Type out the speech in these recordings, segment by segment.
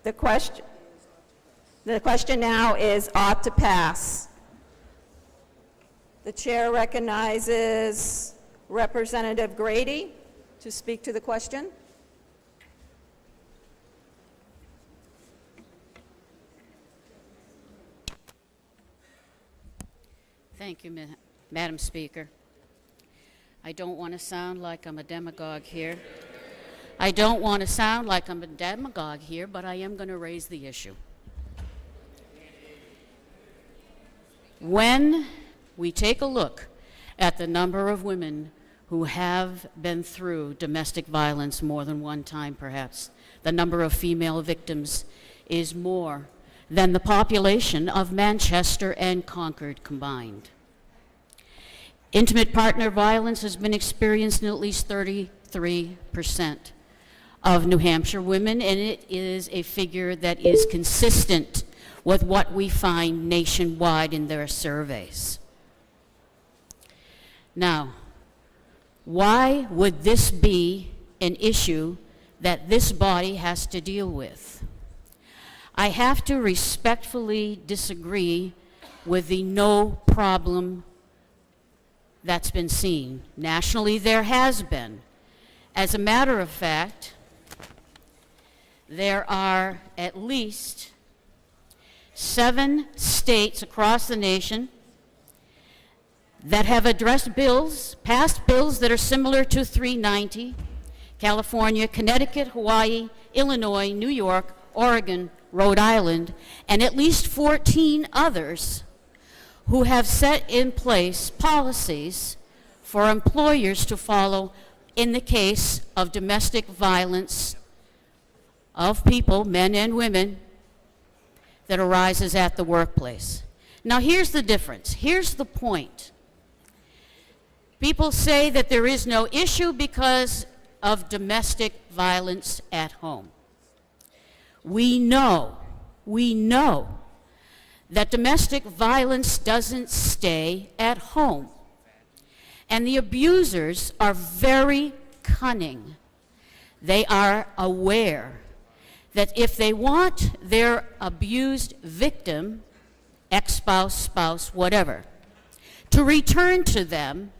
The question now is ought to pass. The chair recognizes Representative Grady to speak to the question. Thank you, Madam Speaker. I don't want to sound like I'm a demagogue here. I don't want to sound like I'm a demagogue here, but I am going to raise the issue. When we take a look at the number of women who have been through domestic violence more than one time, perhaps, the number of female victims is more than the population of Manchester and Concord combined. Intimate partner violence has been experienced in at least 33% of New Hampshire women, and it is a figure that is consistent with what we find nationwide in their surveys. Now, why would this be an issue that this body has to deal with? I have to respectfully disagree with the no problem that's been seen. Nationally, there has been. As a matter of fact, there are at least 7 states across the nation that have addressed bills, passed bills that are similar to 390, California, Connecticut, Hawaii, Illinois, New York, Oregon, Rhode Island, and at least 14 others who have set in place policies for employers to follow in the case of domestic violence of people, men and women, that arises at the workplace. Now here's the difference. Here's the point. People say that there is no issue because of domestic violence at home. We know that domestic violence doesn't stay at home. And the abusers are very cunning. They are aware that if they want their abused victim, ex-spouse, spouse, whatever, to return to them,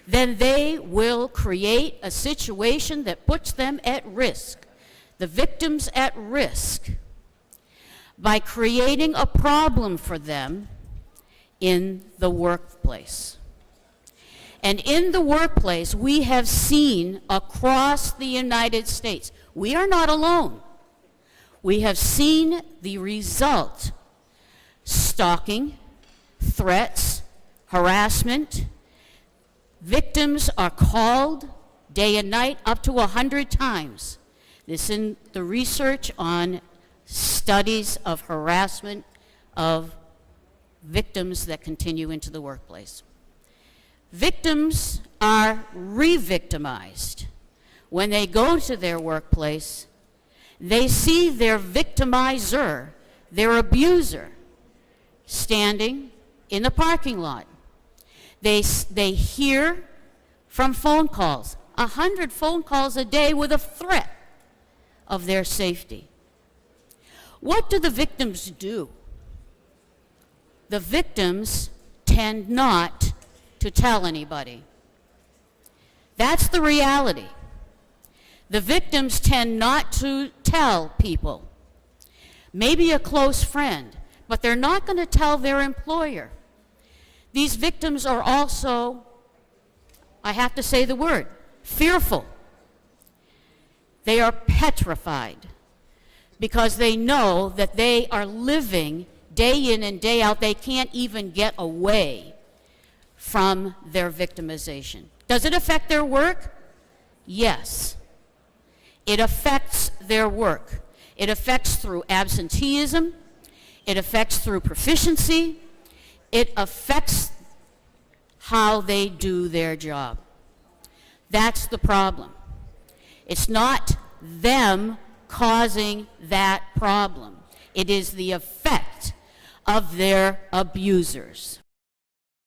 then they will create a situation that puts them at risk, the victims at risk, by creating a problem for them in the workplace. And in the workplace, we have seen across the United States, we are not alone. We have seen the result: stalking, threats, harassment. Victims are called day and night up to 100 times. This in the research on studies of harassment of victims that continue into the workplace. Victims are re-victimized. When they go to their workplace, they see their victimizer, their abuser, standing in the parking lot. They hear from phone calls, 100 phone calls a day with a threat of their safety. What do the victims do? The victims tend not to tell anybody. That's the reality. The victims tend not to tell people. Maybe a close friend, but they're not going to tell their employer. These victims are also, I have to say the word, fearful. They are petrified because they know that they are living day in and day out. They can't even get away from their victimization. Does it affect their work? Yes. It affects their work. It affects through absenteeism. It affects through proficiency. It affects how they do their job. That's the problem. It's not them causing that problem. It is the effect of their abusers.